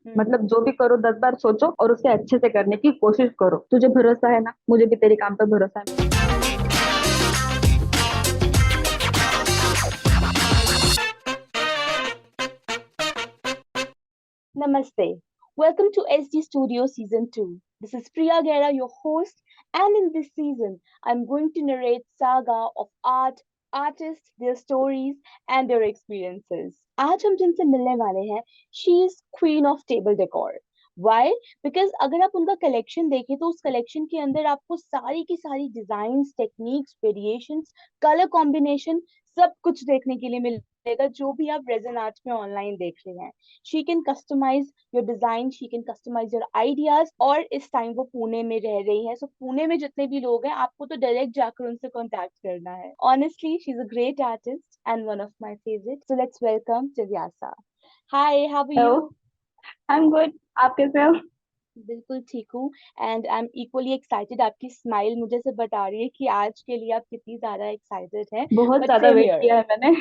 मतलब जो भी करो 10 बार सोचो और उसे अच्छे से करने की कोशिश करो। तुझे भरोसा है ना? मुझे भी तेरे काम पे भरोसा है। Namaste. Welcome to SD Studio Season 2. This is Priya Gera, your host, and in this season, I'm going to narrate saga of art, artists, their stories, and their experiences. आज हम जिनसे मिलने वाले हैं, she is queen of table decor. Why? Because अगर आप उनका collection देखें तो उस कलेक्शन के अंदर आपको सारी की सारी design, techniques, variations, colour combination सब कुछ देखने के लिए मिलेगा जो भी आप रेजन आर्ट में ऑनलाइन देख रहे हैं। She can customise your design, she can customise your ideas. और इस टाइम वो पुणे में रह रही है, सो पुणे में जितने भी लोग हैं आपको तो डायरेक्ट जाकर उनसे कांटेक्ट करना है। Honestly she is a great artist and one of my favourite, so let's welcome जिज्ञासा। Hi, how are hello. You? I am good. आप कैसे हो? बिल्कुल ठीक हूँ। And I am equally excited, आपकी स्माइल मुझे से बता रही है कि आज के लिए आप कितनी ज्यादा एक्साइटेड हैं। बहुत बट ज्यादा सेम वेट हियर, किया है मैंने।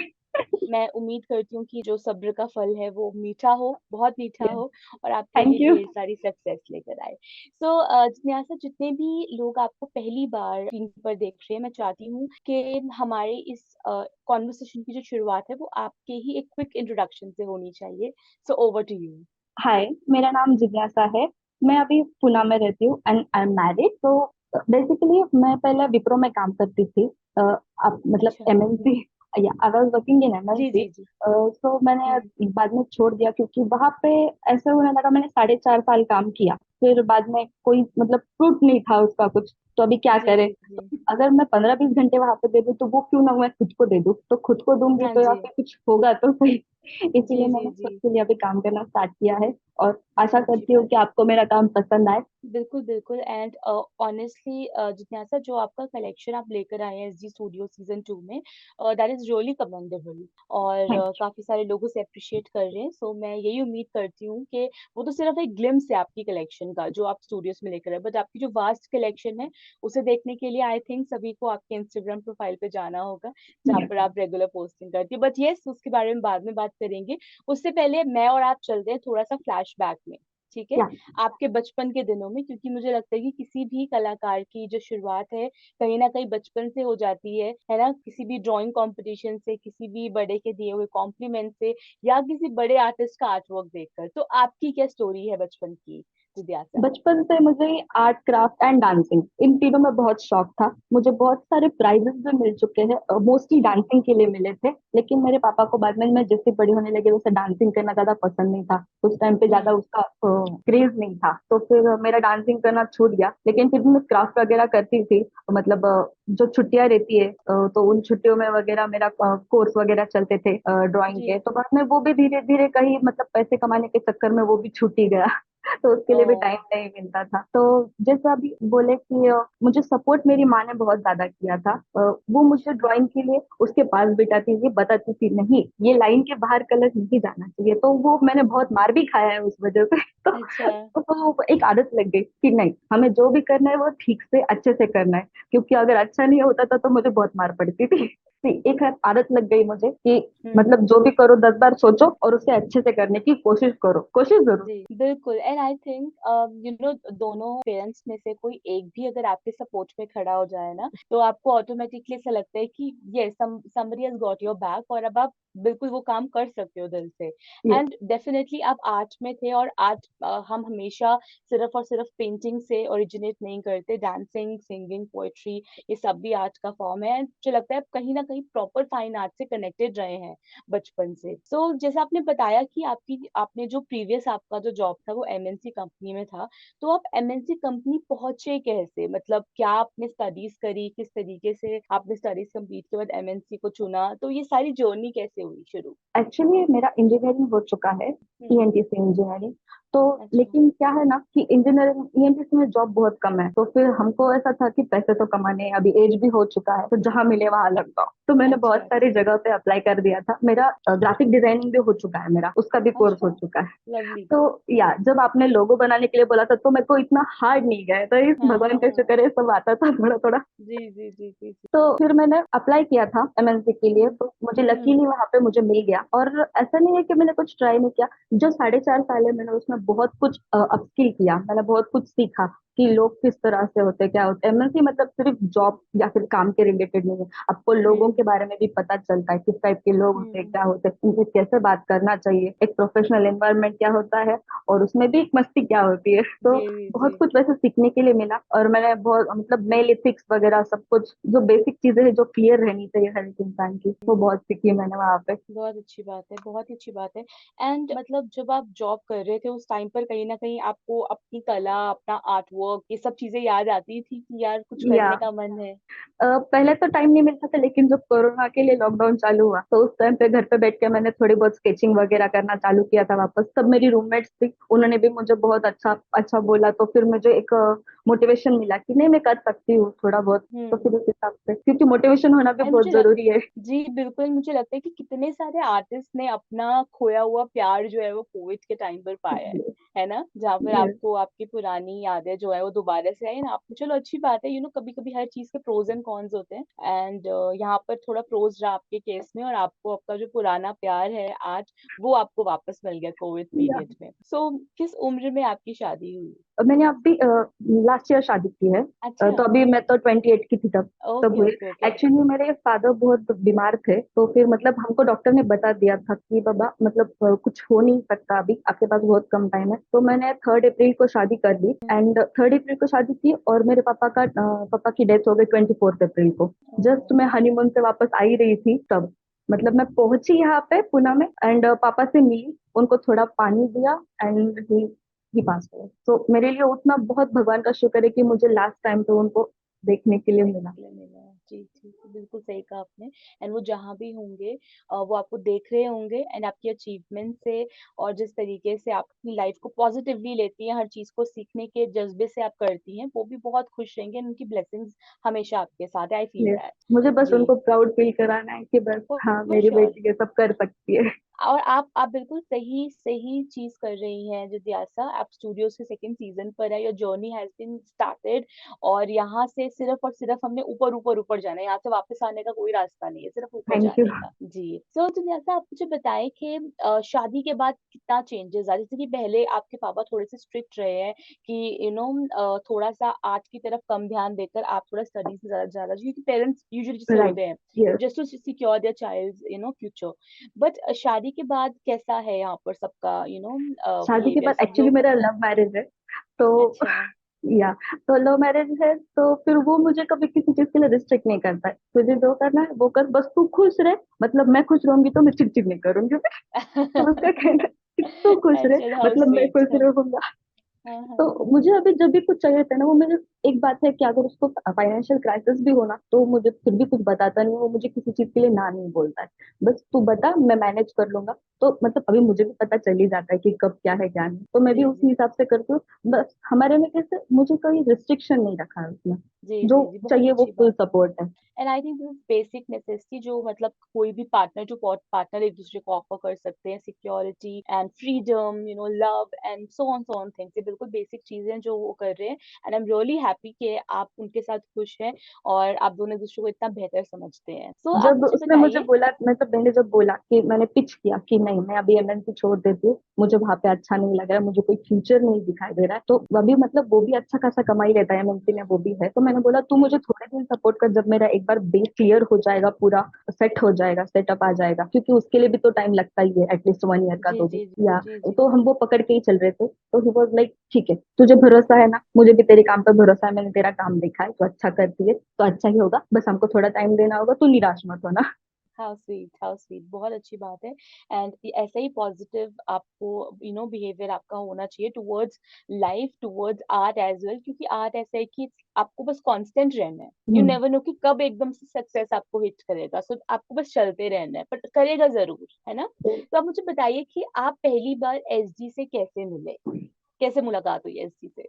मैं उम्मीद करती हूँ कि जो सब्र का फल है वो मीठा हो, बहुत मीठा हो, और आपके लिए थैंक यू। ढेर सारी सक्सेस लेकर आए। सो जिज्ञासा, जितने भी लोग आपको पहली बार स्क्रीन पर देख रहे हैं, मैं चाहती हूँ कि हमारे इस कॉन्वर्सेशन की जो शुरुआत है वो आपके ही एक क्विक इंट्रोडक्शन से होनी चाहिए। So over to you. Hi, मेरा नाम जिज्ञासा है। मैं अभी पुणे में रहती हूँ एंड आई एम मैरिड। तो बेसिकली मैं पहले विप्रो में काम करती थी। अब मतलब अच्छा। एमएनसी, या आई वाज वर्किंग इन जी एमएनसी। जी जी। सो मैंने हम्म। बाद में छोड़ दिया क्योंकि वहां पे ऐसा होने लगा। मैंने 4.5 साल काम किया, फिर बाद में कोई मतलब फ्रूट नहीं था उसका कुछ। तो अभी क्या जी करे? जी जी। अगर मैं 15-20 घंटे वहां पे दे दूँ तो वो क्यों ना मैं खुद को दे दूँ, तो खुद को दूंगी हाँ तो या जी। फिर कुछ होगा तो सही। जी इसीलिए जी मैंने खुद जी। के लिए अभी काम करना स्टार्ट किया है। और आशा बहुत अच्छी करती हूँ बात कि है। आपको मेरा काम पसंद आए। बिल्कुल बिल्कुल। एंड ऑनेस्टली जिज्ञासा, जो आपका कलेक्शन आप लेकर आए हैं एसजी स्टूडियो सीजन 2 में, दैट इज रियली कमेंडेबल। और थैंक काफी सारे लोग उसे अप्रिशिएट कर रहे हैं। सो मैं यही उम्मीद करती हूँ कि वो तो सिर्फ एक ग्लिम्स है आपकी कलेक्शन का जो आप स्टूडियोज में लेकर आए, बट आपकी जो वास्ट कलेक्शन है उसे देखने के लिए आई थिंक सभी को आपके इंस्टाग्राम प्रोफाइल पे जाना होगा, जहाँ यू। पर आप रेगुलर पोस्टिंग करती है। बट यस, उसके बारे में बाद में बात करेंगे। उससे पहले मैं और आप चलते हैं थोड़ा सा फ्लैशबैक में, ठीक है? या आपके बचपन के दिनों में, क्योंकि मुझे लगता है कि किसी भी कलाकार की जो शुरुआत है कहीं ना कहीं बचपन से हो जाती है ना? किसी भी ड्राइंग कंपटीशन से, किसी भी बड़े के दिए हुए कॉम्प्लीमेंट से, या किसी बड़े आर्टिस्ट का आर्ट वर्क देखकर। तो आपकी क्या स्टोरी है बचपन की, जिज्ञासा? बचपन से मुझे आर्ट क्राफ्ट एंड डांसिंग, इन तीनों में बहुत शौक था। मुझे बहुत सारे प्राइजेस भी मिल चुके हैं, मोस्टली डांसिंग के लिए मिले थे। लेकिन मेरे पापा को बाद में मैं जैसे बड़ी होने लगी वैसे डांसिंग करना ज्यादा पसंद नहीं था। उस टाइम पे ज्यादा हम्म। उसका क्रेज नहीं था, तो फिर मेरा डांसिंग करना छूट गया। लेकिन फिर भी मैं क्राफ्ट वगैरह करती थी। मतलब जो छुट्टियां रहती है तो उन छुट्टियों में वगैरह मेरा कोर्स वगैरह चलते थे ड्राइंग जी। के। तो बाद में वो भी धीरे धीरे कहीं मतलब पैसे कमाने के चक्कर में वो भी छूट ही गया। तो उसके लिए भी ओ। टाइम नहीं मिलता था। तो जैसे अभी बोले कि मुझे सपोर्ट मेरी माँ ने बहुत ज्यादा किया था। वो मुझे ड्राइंग के लिए उसके पास बिठाती थी, बताती थी नहीं ये लाइन के बाहर कलर नहीं जाना चाहिए। तो वो मैंने बहुत मार भी खाया है उस वजह से। अच्छा। तो एक आदत लग गई कि नहीं, हमें जो भी करना है वो ठीक से अच्छे से करना है। क्योंकि अगर अच्छा नहीं होता था तो मुझे बहुत मार पड़ती थी। तो एक आदत लग गई मुझे कि हम्म। मतलब जो भी करो 10 बार सोचो और उसे अच्छे से करने की कोशिश करो, कोशिश जरूर। जी बिल्कुल। And I think you know, दोनों पेरेंट्स में से कोई एक भी अगर आपके सपोर्ट में खड़ा हो जाए ना, तो आपको ऑटोमेटिकली ऐसा लगता है कि ये somebody has got your back, और अब आप बिल्कुल वो काम कर सकते हो दिल से। ये एंड डेफिनेटली आप आर्ट में थे, और आर्ट हम हमेशा सिर्फ और सिर्फ पेंटिंग से ओरिजिनेट नहीं करते। डांसिंग, सिंगिंग, पोएट्री, ये सब भी आर्ट का फॉर्म है। मुझे लगता है आप कहीं ना कहीं प्रॉपर फाइन आर्ट से कनेक्टेड रहे हैं बचपन से। तो जैसा आपने बताया कि आपने जो प्रीवियस आपका जो जॉब था वो एमएनसी कंपनी में था, तो आप एमएनसी कंपनी पहुंचे कैसे? मतलब क्या आपने स्टडीज करी, किस तरीके से आपने स्टडीज कंप्लीट के बाद एमएनसी को चुना, तो ये सारी जर्नी कैसे हुई शुरू? एक्चुअली मेरा इंजीनियरिंग हो चुका है, हम्म। ENTC engineering. तो अच्छा। लेकिन क्या है ना कि इंजीनियरिंग ईएनटीसी में जॉब बहुत कम है। तो फिर हमको ऐसा था कि पैसे तो कमाने हैं, अभी एज भी हो चुका है, तो जहां मिले वहां लग जाओ। तो मैंने बहुत अच्छा। सारी जगह पे अप्लाई कर दिया था। मेरा ग्राफिक डिजाइनिंग भी हो चुका है, मेरा उसका भी कोर्स हो अच्छा। चुका है। लवली। तो या जब आपने लोगो बनाने के लिए बोला था तो मेरे को इतना हार्ड नहीं गया, तो इस हाँ भगवान हाँ का हाँ। शुक्र है सब आता था थोड़ा थोड़ा। जी जी जी जी जी। तो फिर मैंने अप्लाई किया था एमएनसी के लिए, हम्म। तो मुझे हम्म। लकीली वहां पे मुझे मिल गया। और ऐसा नहीं है कि मैंने कुछ ट्राई नहीं किया। जो 4.5 साल है मैंने उसमें बहुत कुछ अपस्किल किया, मैंने बहुत कुछ सीखा कि लोग किस तरह से होते हैं, क्या होते हैं। एमएनसी मतलब सिर्फ जॉब या फिर काम के रिलेटेड नहीं है, आपको लोगों के हम्म बारे में भी पता चलता है, किस टाइप के लोग होते हैं, हम्म क्या होते हैं, उनसे कैसे बात करना चाहिए, एक प्रोफेशनल एनवायरनमेंट क्या होता है, और उसमें भी एक मस्ती क्या होती है। तो जी जी बहुत कुछ वैसे सीखने के लिए मिला, और मैंने बहुत मतलब मेल एथिक्स वगैरह सब कुछ, जो बेसिक चीजें हैं जो क्लियर रहनी चाहिए हर एक इंसान की, वो बहुत सीखी मैंने वहां पे। बहुत अच्छी बात है, बहुत ही अच्छी बात है। एंड मतलब जब आप जॉब कर रहे थे उस टाइम पर कहीं ना कहीं आपको अपनी कला, अपना आर्ट वर्क, ये सब चीजें याद आती थी कि यार कुछ या करने का मन है? पहले तो टाइम नहीं मिलता था, लेकिन जब कोरोना के लिए लॉकडाउन चालू हुआ तो उस टाइम पे घर पे बैठ के मैंने थोड़ी बहुत स्केचिंग वगैरह करना चालू किया था वापस। तब मेरी रूममेट्स थी, उन्होंने भी मुझे बहुत अच्छा अच्छा बोला, तो फिर मुझे एक मोटिवेशन मिला कि नहीं मैं कर सकती हूँ थोड़ा बहुत। तो फिर हम्म। उस हिसाब से, क्योंकि मोटिवेशन होना भी एंड बहुत जरूरी है। जी बिल्कुल, मुझे लगता है कि कितने सारे आर्टिस्ट ने अपना खोया हुआ प्यार जो है वो कोविड के टाइम पर पाया है ना? जहाँ पर Yes. आपको आपकी पुरानी यादें जो है वो दोबारा से आई ना। आप चलो अच्छी बात है, कभी कभी हर चीज के प्रोज एंड कॉन्स होते हैं। एंड यहाँ पर थोड़ा प्रोज रहा आपके केस में, और आपको आपका जो पुराना प्यार है आज वो आपको वापस मिल गया कोविड या पीरियड में। सो किस उम्र में आपकी शादी हुई? मैंने अभी लास्ट ईयर शादी की है। अच्छा। तो अभी मैं तो 28 की थी तब तब ओके हुई। Okay okay. एक्चुअली मेरे फादर बहुत बीमार थे, तो फिर मतलब हमको डॉक्टर ने बता दिया था कि बाबा मतलब कुछ हो नहीं सकता, अभी आपके पास बहुत कम टाइम है। तो मैंने 3 अप्रैल को शादी कर दी, एंड 3 अप्रैल को शादी की, और मेरे पापा की डेथ हो गई 24 अप्रैल को। जस्ट मैं हनीमून से वापस आ ही रही थी तब, मतलब मैं पहुंची यहाँ पे पुणे में, एंड पापा से मिली, उनको थोड़ा पानी दिया, एंड ही पास हुए। तो मेरे लिए उतना बहुत भगवान का शुक्र है कि मुझे लास्ट टाइम पे उनको देखने के लिए मिला। देखने मिला। जी जी जी, बिल्कुल सही कहा आपने। एंड वो जहाँ भी होंगे वो आपको देख रहे होंगे, एंड आपकी अचीवमेंट से और जिस तरीके से आप अपनी लाइफ को पॉजिटिवली लेती हैं, हर चीज को सीखने के जज्बे से आप करती हैं, वो भी बहुत खुश रहेंगे। and उनकी ब्लेसिंग्स हमेशा आपके साथ है, आई फील Yes. दैट। मुझे बस जी। उनको प्राउड फील कराना है कि बस हाँ फॉर मेरी श्योर। बेटी ये सब कर सकती है। और आप बिल्कुल सही सही चीज कर रही हैं जिज्ञासा। आप स्टूडियोज के सेकंड सीजन पर है, your journey has been started. और यहाँ से सिर्फ और सिर्फ हमने ऊपर ऊपर ऊपर जाना है, यहाँ से वापस आने का कोई रास्ता नहीं है, सिर्फ ऊपर थैंक यू। जाने का। जी। सो जिज्ञासा, आप मुझे बताएं कि शादी के बाद कितना चेंजेस आया। जैसे कि पहले आपके पापा थोड़े से स्ट्रिक्ट रहे हैं कि थोड़ा सा आर्ट की तरफ कम ध्यान देकर आप थोड़ा स्टडीज में ज्यादा ज्यादा, क्योंकि पेरेंट्स यूजुअली जैसे राइट। होते हैं, yes. Just to secure their child future. But शादी के बाद कैसा है यहाँ पर सबका शादी के बिहेवियर? बाद सब एक्चुअली लोग मेरा लव मैरिज है, तो अच्छा। या तो लव मैरिज है, तो फिर वो मुझे कभी किसी चीज के लिए रिस्ट्रिक्ट नहीं करता है, तुझे जो करना है वो कर, बस तू खुश रहे। मतलब मैं खुश रहूंगी तो मैं चिड़चिड़ नहीं करूंगी। तो उसका कहना है कि तू खुश रहे, अच्छा, हाउ मतलब मैं स्वीट। खुश रहूंगा। हाँ हाँ तो मुझे अभी जब भी कुछ चाहिए था ना, वो मेरे, एक बात है कि अगर उसको फाइनेंशियल क्राइसिस भी होना तो मुझे फिर भी कुछ बताता नहीं, वो मुझे किसी चीज के लिए ना नहीं बोलता है। बस तू बता, मैं मैनेज कर लूंगा। तो मतलब अभी मुझे भी पता चल ही जाता है कि कब क्या है क्या नहीं, तो मैं भी जी उसी जी हिसाब से करती हूँ। बस हमारे में कैसे मुझे कोई रिस्ट्रिक्शन नहीं रखा है उसमें, जी जो जी जी, बहुत चाहिए वो अच्छी फुल बात है। सपोर्ट है। And I think this is basic necessity, जो मतलब कोई भी पार्टनर, जो पार्टनर एक दूसरे को ऑफर कर सकते हैं, security and freedom, love and so on things. ये बिल्कुल बेसिक चीजें हैं जो वो कर रहे हैं। And I am really happy कि आप उनके साथ खुश हैं और आप दोनों एक दूसरे को इतना बेहतर समझते हैं। सो आप जब मुझे उसने मुझे बताइए। बोला, मतलब मैंने जब बोला कि मैंने पिच किया कि नहीं मैं अभी एमएनसी छोड़ देती हूँ, मुझे वहां पे अच्छा नहीं लग रहा है, मुझे कोई फ्यूचर नहीं दिखाई दे रहा है, तो अभी मतलब वो भी अच्छा खासा कमाई लेता है एमएनसी में, वो भी है। तो मैंने बोला तू मुझे हम्म। थोड़े दिन सपोर्ट कर, जब मेरा एक बार बेस क्लियर हो जाएगा, पूरा सेट हो जाएगा, सेटअप आ जाएगा, क्योंकि उसके लिए भी तो टाइम लगता ही है, एटलीस्ट 1 ईयर का जी तो भी। जी या जी जी तो हम वो पकड़ के ही चल रहे थे, तो ही वॉज लाइक ठीक है, तुझे भरोसा है ना, मुझे भी तेरे काम पे भरोसा है, मैंने तेरा काम देखा है, तो अच्छा करती है तो अच्छा ही होगा, बस हमको थोड़ा टाइम देना होगा, तू निराश मत होना। हाउ स्वीट, हाउ स्वीट, बहुत अच्छी बात है। एंड ऐसा ही पॉजिटिव आपको बिहेवियर आपका होना चाहिए towards life, towards art as well, क्योंकि आर्ट ऐसा है कि आपको बस कांस्टेंट रहना है। You hmm. नेवर नो कि कब एकदम से सक्सेस आपको हिट करेगा, सो आपको बस चलते रहना है, पर करेगा जरूर, है ना? तो आप मुझे बताइए कि आप पहली बार एसजी से कैसे मिले, कैसे मुलाकात हुई एसजी से?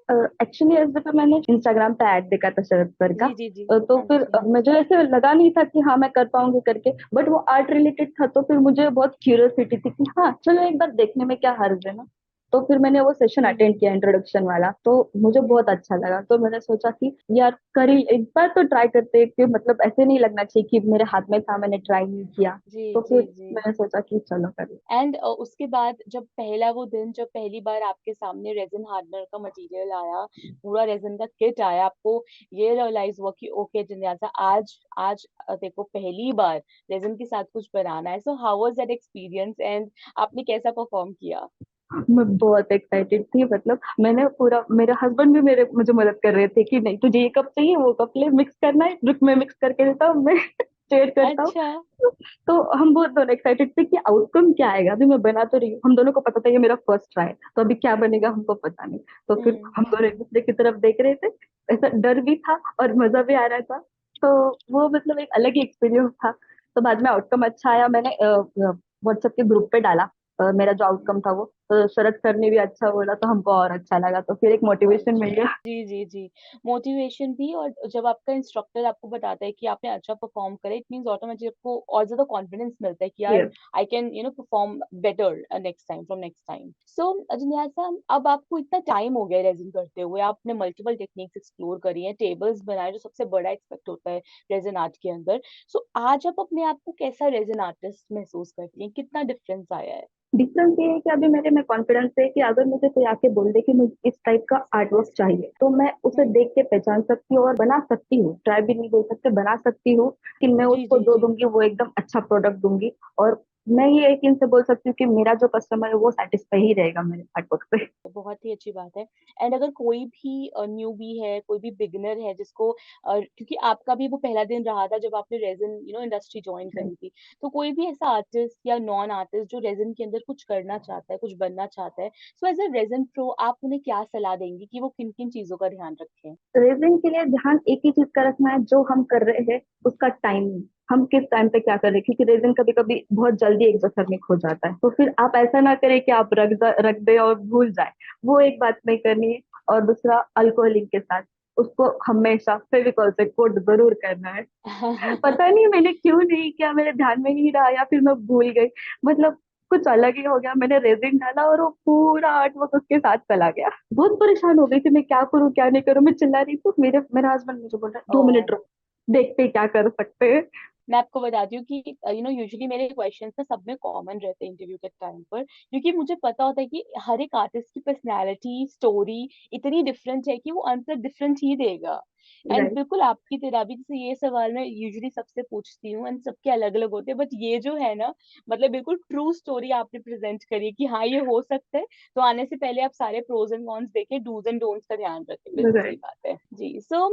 एक्चुअली इस दफा मैंने इंस्टाग्राम पे ऐड देखा था शरद सर का। जी जी जी। तो हाँ फिर जी हाँ जी। मुझे ऐसे लगा नहीं था कि हाँ मैं कर पाऊंगी करके, बट वो आर्ट रिलेटेड था, तो फिर मुझे बहुत क्यूरियोसिटी थी कि हाँ चलो एक बार देखने में क्या हर्ज है ना। तो फिर मैंने वो सेशन हम्म। अटेंड किया इंट्रोडक्शन वाला, तो मुझे बहुत अच्छा लगा। तो मैंने सोचा कि यार करी एक बार तो ट्राई करते हैं, कि मतलब ऐसे नहीं लगना चाहिए कि मेरे हाथ में था मैंने ट्राई नहीं किया। जी तो जी फिर जी। मैंने सोचा कि चलो करिए। एंड उसके बाद जब पहला वो दिन, जब पहली बार आपके सामने रेजिन हार्डनर का मटेरियल आया, पूरा रेजिन का किट आया, आपको ये रियलाइज हुआ कि ओके जिन्यासा, आज आज देखो पहली बार रेजिन के साथ कुछ बनाना है। So how was that experience and आपने कैसा परफॉर्म किया? मैं बहुत एक्साइटेड थी, मतलब मैंने पूरा, मेरे हस्बैंड भी मेरे मुझे मदद कर रहे थे कि नहीं तुझे ये कप चाहिए, वो कप ले, मिक्स करना है, रुक मैं मिक्स करके देता हूँ, मैं शेयर करता हूँ। अच्छा। तो हम बहुत दोनों एक्साइटेड थे कि आउटकम क्या आएगा। अभी मैं बना तो रही हूँ, हम दोनों को पता था ये मेरा फर्स्ट ट्राई है, तो अभी क्या बनेगा हमको पता नहीं। तो फिर हम्म। हम दोनों एक दूसरे की तरफ देख रहे थे, ऐसा डर भी था और मजा भी आ रहा था। तो वो मतलब एक अलग ही एक्सपीरियंस था। तो बाद में आउटकम अच्छा आया, मैंने व्हाट्सएप के ग्रुप पे डाला मेरा जो आउटकम था वो। तो शरद सर ने भी अच्छा बोला, तो हमको और अच्छा लगा, तो फिर एक मोटिवेशन मिल अच्छा। गया। जी जी जी। मोटिवेशन भी, और जब आपका इंस्ट्रक्टर आपको बताता है कि आपने अच्छा परफॉर्म करा, इट मींस ऑटोमेटिकली आपको और ज्यादा कॉन्फिडेंस मिलता है कि यार yes. I can perform better next time, from next time. So अजन्यासा, अब आपको इतना टाइम हो गया रेजिन करते हुए, आपने मल्टीपल टेक्निक्स एक्सप्लोर करी हैं, टेबल्स बनाए, जो सबसे बड़ा एक्सपेक्ट होता है रेजिन आर्ट के अंदर। सो आज आप अपने आप को कैसा रेजिन आर्टिस्ट महसूस करती हैं? कितना डिफरेंस आया है? डिफरेंस ये है कि अभी मेरे में कॉन्फिडेंस है कि अगर मुझे कोई आके बोल दे कि मुझे इस टाइप का आर्ट वर्क चाहिए, तो मैं उसे हम्म। देख के पहचान सकती हूँ और बना सकती हूँ। ट्राई भी नहीं बोल सकते, बना सकती हूँ। कि मैं जी उसको जी जो जी। दूंगी वो एकदम अच्छा प्रोडक्ट दूंगी। और मैं ये यकीन से बोल सकती हूँ कि मेरा जो कस्टमर है वो सेटिस्फाई ही रहेगा मेरे आर्ट वर्क से। बहुत ही अच्छी बात है। एंड अगर कोई भी न्यूबी है, कोई भी बिगनर है जिसको क्योंकि आपका भी वो पहला दिन रहा था जब आपने रेजिन इंडस्ट्री ज्वाइन करी थी, तो कोई भी ऐसा आर्टिस्ट या नॉन आर्टिस्ट जो रेजिन के अंदर कुछ करना चाहता है, कुछ बनना चाहता है, so as a resin pro आप उन्हें क्या सलाह देंगी कि वो किन किन चीजों का ध्यान रखें? रेजिंग के लिए ध्यान एक ही चीज का रखना है, जो हम कर रहे हैं उसका टाइमिंग। हम किस टाइम पे क्या कर रहे हैं, क्योंकि रेजिन कभी कभी बहुत जल्दी एक जगह में खो जाता है। तो फिर आप ऐसा ना करें कि आप रख दे और भूल जाए, वो एक बात नहीं करनी है। और दूसरा, अल्कोहलिक के साथ उसको हमेशा फेविकॉल से कोट जरूर करना है। पता नहीं मैंने क्यों नहीं किया, मेरे ध्यान में नहीं रहा या फिर मैं भूल गई। मतलब कुछ अलग ही हो गया, मैंने रेजिन डाला और वो पूरा आर्टवर्क उसके साथ चला गया। बहुत परेशान हो गई थी, मैं क्या करूँ क्या नहीं करूँ, मैं चिल्ला रही थी। मेरा हस्बैंड मुझे बोल रहा है, ओ, 2 मिनट रुक, देखते ही क्या कर सकते हैं। मैं आपको बताती हूँ कि यूजुअली मेरे क्वेश्चंस ना सब में कॉमन रहते हैं इंटरव्यू के टाइम पर, क्योंकि मुझे पता होता है कि हर एक आर्टिस्ट की पर्सनैलिटी, स्टोरी इतनी डिफरेंट है कि वो आंसर डिफरेंट ही देगा। And right. बिल्कुल आपकी तरह भी, जैसे ये सवाल मैं यूजुअली सबसे पूछती हूँ एंड सबके अलग अलग होते हैं, बट ये जो है ना, मतलब बिल्कुल ट्रू स्टोरी आपने प्रेजेंट करी है कि हाँ ये हो सकता है। तो आने से पहले आप सारे प्रोज एंड कॉन्स देखें, डूज एंड डोंट्स का ध्यान रखें, बिल्कुल सही राइट। बात है जी। सो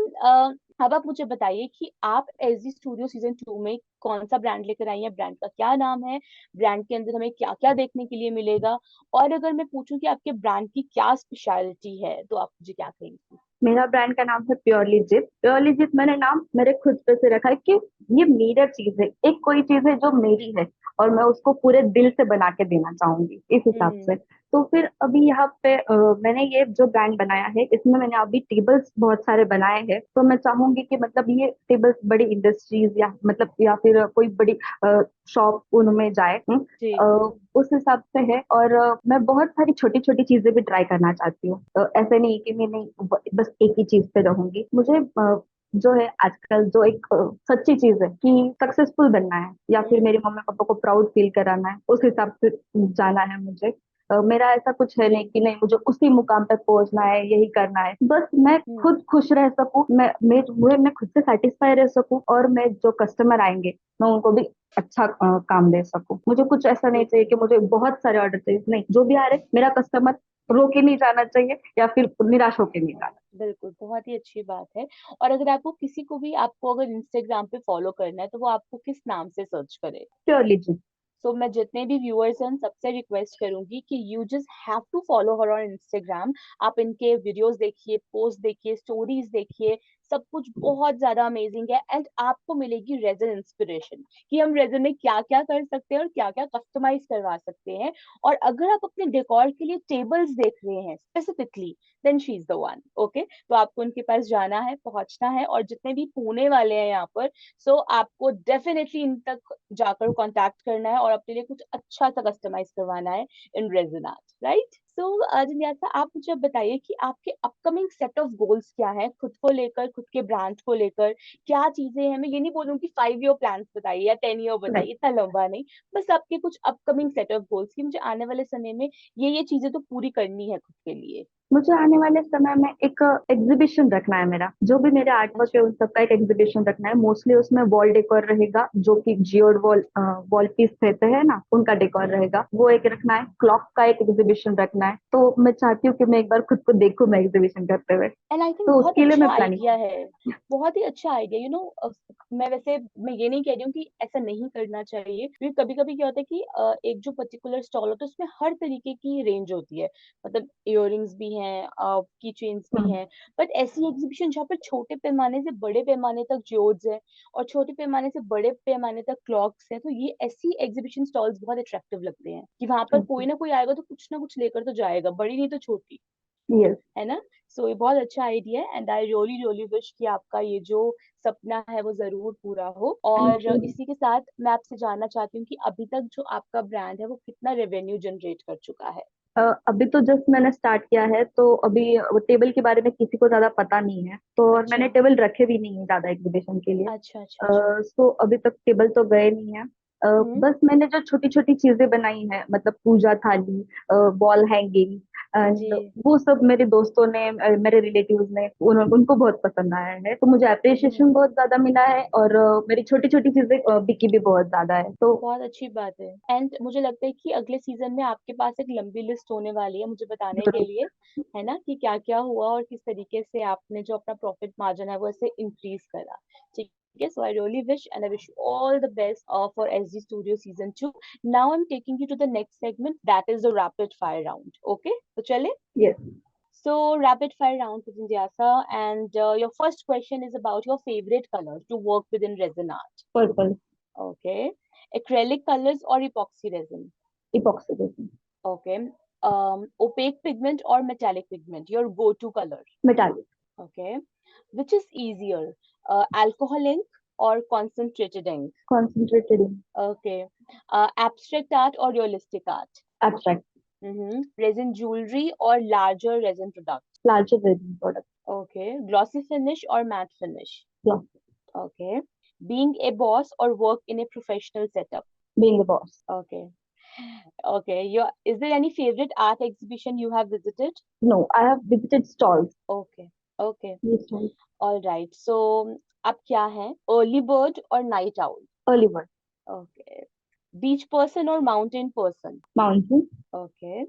अब आप मुझे बताइए कि आप एसजी स्टूडियो सीजन 2 में कौन सा ब्रांड लेकर आई हैं, ब्रांड का क्या नाम है, ब्रांड के अंदर हमें क्या क्या देखने के लिए मिलेगा, और अगर मैं पूछूं कि आपके ब्रांड की क्या स्पेशलिटी है, तो आप मुझे क्या कहेंगी? मेरा ब्रांड का नाम है प्योरली जिप। प्योरली जिप मैंने नाम मेरे खुद पे से रखा है कि ये मेरा चीज है, एक कोई चीज है जो मेरी है और मैं उसको पूरे दिल से बना के देना चाहूंगी, इस हिसाब से। हम्म। तो फिर अभी यहाँ पे मैंने ये जो ब्रांड बनाया है, इसमें मैंने अभी टेबल्स बहुत सारे बनाए हैं। तो मैं चाहूंगी कि मतलब ये टेबल्स बड़ी इंडस्ट्रीज या मतलब या फिर कोई बड़ी शॉप उनमें जाए। जी। उस हिसाब से है। और मैं बहुत सारी छोटी छोटी चीजें भी ट्राई करना चाहती हूँ। ऐसे नहीं कि मैं नहीं बस एक ही चीज पे रहूंगी। मुझे जो है आजकल जो एक सच्ची चीज है कि सक्सेसफुल बनना है या फिर मेरे हम्म। मम्मी पापा को प्राउड फील कराना है, उस हिसाब से जाना है मुझे। मेरा ऐसा कुछ है जी। नहीं कि नहीं मुझे उसी मुकाम पे पहुंचना है, यही करना है। बस मैं हम्म। खुद खुश रह सकूं, मैं खुद से सेटिस्फाई रह सकूं, और मैं जो कस्टमर आएंगे मैं उनको भी अच्छा काम दे सकूं। मुझे कुछ ऐसा नहीं चाहिए बिल्कुल कि मुझे बहुत सारे ऑर्डर चाहिए, नहीं, जो भी आ रहे मेरा कस्टमर रो के नहीं जाना चाहिए या फिर निराश होके नहीं जाना। बिल्कुल, बहुत ही अच्छी बात है। और अगर आपको किसी को भी, आपको अगर इंस्टाग्राम पे फॉलो करना है, तो वो आपको किस नाम से सर्च करे? प्योरली जी। सो मैं जितने भी व्यूअर्स हैं उन सबसे रिक्वेस्ट करूंगी कि you just have to follow her on Instagram. आप इनके वीडियोस देखिए, पोस्ट देखिए, स्टोरीज देखिए, सब कुछ बहुत ज्यादा अमेजिंग है। एंड आपको मिलेगी रेजन इंस्पिरेशन कि हम रेजन में क्या क्या कर सकते हैं और क्या क्या कस्टमाइज करवा सकते हैं। और अगर आप अपने डेकोर के लिए टेबल्स देख रहे हैं specifically, then she is the one. Okay, तो आपको उनके पास जाना है, पहुंचना है, और जितने भी पुणे वाले हैं यहाँ पर, सो आपको डेफिनेटली इन तक जाकर कांटेक्ट करना है और अपने लिए कुछ अच्छा सा कस्टमाइज करवाना है इन रेजिन आर्ट, राइट? सो जिज्ञासा, आप मुझे अब बताइए कि आपके अपकमिंग सेट ऑफ गोल्स क्या है, खुद को लेकर, खुद के ब्रांड को लेकर, क्या चीजें हैं। मैं ये नहीं बोलूंगी 5 ईयर प्लान्स बताइए या 10 ईयर Right. बताइए, इतना लंबा नहीं, बस आपके कुछ अपकमिंग सेट ऑफ गोल्स की मुझे आने वाले समय में ये चीजें तो पूरी करनी है खुद के लिए। मुझे आने वाले समय में एक एग्जीबिशन रखना है। मेरा जो भी मेरे आर्ट वर्क है अच्छा। उन सबका एक एग्जीबिशन रखना है। मोस्टली उसमें वॉल डेकोर रहेगा, जो कि जियोड वॉल वॉल पीस रहते हैं ना, उनका डेकोर हम्म। रहेगा, वो एक रखना है। क्लॉक का एक एग्जीबिशन रखना है। तो मैं चाहती हूँ कि मैं एक बार खुद को देखूं मैं एग्जीबिशन करते हुए। एंड आई थिंक तो बहुत उसके लिए अच्छा मैं प्लानिंग आइडिया है, बहुत ही अच्छा आइडिया। मैं वैसे मैं ये नहीं कह रही हूँ कि ऐसा नहीं करना चाहिए, क्योंकि कभी कभी क्या होता है कि एक जो पर्टिकुलर स्टॉल होता है उसमें हर तरीके की रेंज होती है, मतलब इयररिंग्स भी हैं, की चेन्स भी हम्म, हैं। बट ऐसी एग्जीबिशन जहाँ पर छोटे पैमाने से बड़े पैमाने तक ज्वेल्स हैं और छोटे पैमाने से बड़े पैमाने तक क्लॉक्स हैं, तो ये ऐसी एग्जीबिशन स्टॉल्स बहुत अट्रैक्टिव लगते हैं कि वहां पर कोई ना कोई आएगा तो कुछ ना कुछ लेकर तो जाएगा, बड़ी नहीं तो छोटी, यस। है ना। सो ये बहुत अच्छा आइडिया है, and I really really wish कि आपका ये जो सपना है वो जरूर पूरा हो। थैंक और यू। इसी के साथ मैं आपसे जानना चाहती हूँ कि अभी तक जो आपका ब्रांड है वो कितना रेवेन्यू जनरेट कर चुका है। अभी तो जस्ट मैंने स्टार्ट किया है, तो अभी वो टेबल के बारे में किसी को ज्यादा पता नहीं है, तो और अच्छा मैंने टेबल रखे भी नहीं है ज्यादा एग्जीबिशन के लिए। अच्छा अच्छा अच्छा। सो अभी तक टेबल तो गए नहीं है। हम्म बस मैंने जो छोटी छोटी चीजें बनाई है, मतलब पूजा थाली, वॉल हैंगिंग, एंड जी। वो सब मेरे दोस्तों ने, मेरे रिलेटिव्स ने, उनको बहुत पसंद आया है, तो मुझे हम्म। अप्रिसिएशन बहुत ज्यादा मिला है। और मेरी छोटी छोटी चीजें बिकी भी बहुत ज्यादा है, तो बहुत अच्छी बात है, एंड मुझे लगता है कि अगले सीजन में आपके पास एक लंबी लिस्ट होने वाली है मुझे बताने के जरूर। लिए, है ना, कि क्या क्या हुआ और किस तरीके से आपने जो अपना प्रॉफिट मार्जिन है वो ऐसे इंक्रीज करा। ठीक है, so I really wish and I wish you all the best for SG studio season 2। Now I am taking you to the next segment, that is the rapid fire round. Okay, तो चले। Yes. So rapid fire round with Indyasa, and your first question is about your favorite color to work with in resin art. Purple. Okay. Acrylic colors or epoxy resin? Epoxy. Okay. Opaque pigment or metallic pigment? Your go-to color. Metallic. Okay. Which is easier? Alcohol ink or concentrated ink? Concentrated. Okay. Abstract art or realistic art? Abstract. Resin jewelry or larger resin product? Larger resin product. Okay. Glossy finish or matte finish? Gloss. Okay. Being a boss or work in a professional setup? Being a boss. Okay. Okay. Is there any favorite art exhibition you have visited? नो, I have visited stalls. Okay. Okay. ये stalls. All right. So, आप क्या हैं? Early bird or night owl? Early bird. Okay. Beach person or mountain person? Mountain. Okay.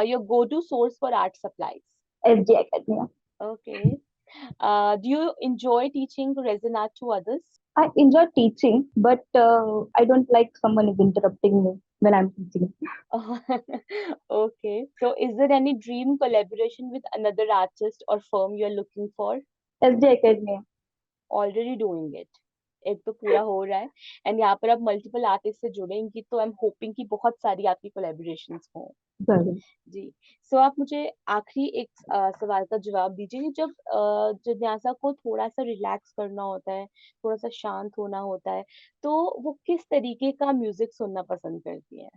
Your go-to source for art supplies? SD academy. Okay. Do you enjoy teaching resin art to others? I enjoy teaching, but I don't like someone is interrupting me when I'm teaching. Okay. So, is there any dream collaboration with another artist or firm you're looking for? SD academy. Already doing it. एक तो पूरा हो रहा है, and यहाँ पर आप multiple artist से जुड़ेंगी, तो आई एम होपिंग कि बहुत सारी आपकी कोलेबोरेशंस हों। जरूर। जी। सो आप मुझे आखिरी एक सवाल का जवाब दीजिए कि जब जिज्ञासा को थोड़ा सा रिलैक्स करना होता है, थोड़ा सा शांत होना होता है, तो वो किस तरीके का म्यूजिक सुनना पसंद करती है?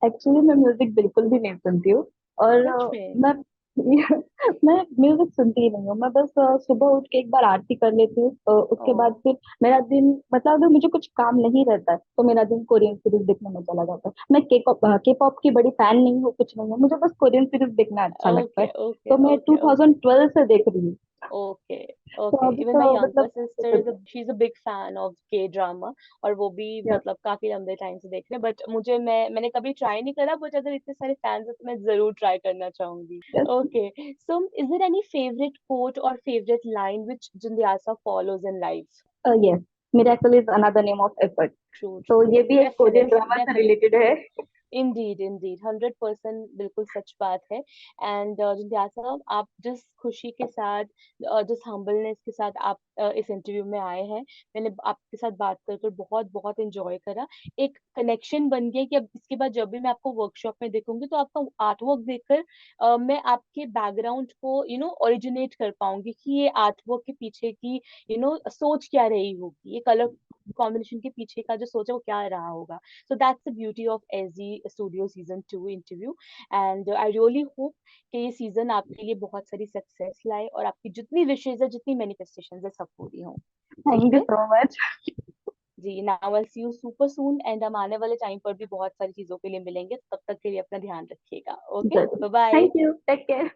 एक्चुअली मैं म्यूजिक बिल्कुल भी नहीं सुनती हूँ। और सच में? मैं मैं म्यूजिक सुनती ही नहीं हूँ। मैं बस सुबह उठ के एक बार आरती कर लेती हूँ, ओ। उसके बाद फिर मेरा दिन, मतलब अगर मुझे कुछ काम नहीं रहता है तो मेरा दिन कोरियन सीरीज देखने में चला जाता है। मैं के पॉप की बड़ी फैन नहीं हूँ, कुछ नहीं है, मुझे बस कोरियन सीरीज देखना अच्छा लगता है। ओके ओके तो मैं ओके ओके 2012 से देख रही हूँ। ओके तो ओके। अभी इवन तो माय यंगर मतलब sister is she is a big fan of के ड्रामा, और वो भी या मतलब काफी लंबे टाइम से देख रहे हैं, बट मैंने कभी ट्राई नहीं करा, बट अगर इतने सारे फैंस हैं तो मैं जरूर ट्राई करना चाहूंगी। Okay. So is there any favourite quote और फेवरेट लाइन व्हिच जिंदयासा follows in life? Yes, miracle is another name of effort. True तो ट्रू। ये भी एक कोरियन डेफिनेटली ड्रामा से रिलेटेड डेफिनेटली। है। इंडीड इंडीड 100% बिल्कुल सच बात है। एंड जिज्ञासा, आप जिस खुशी के साथ, जिस हम्बलनेस के साथ आप इस इंटरव्यू में आए हैं, मैंने आपके साथ बात कर कर बहुत बहुत इंजॉय करा। एक कनेक्शन बन गया कि अब इसके बाद जब भी मैं आपको वर्कशॉप में देखूंगी तो आपका आर्ट वर्क देखकर मैं आपके बैकग्राउंड को ओरिजिनेट कर पाऊंगी कि ये आर्ट वर्क के पीछे की सोच क्या रही होगी, ये कलर कॉम्बिनेशन के पीछे का जो सोच है वो क्या रहा होगा. So that's the beauty of SG Studio Season 2 interview. And I really hope कि ये सीजन आपके लिए बहुत सारी सक्सेस लाए और आपकी जितनी विशेष है, जितनी मैनिफेस्टेशन है, सब पूरी हो. थैंक ठीक यू है सो मच। जी. Now I see you super soon, and हम आने वाले टाइम पर भी बहुत सारी चीजों के लिए मिलेंगे. तब तक के लिए अपना ध्यान रखिएगा. ओके, जरूर। Bye bye. Thank you, take care.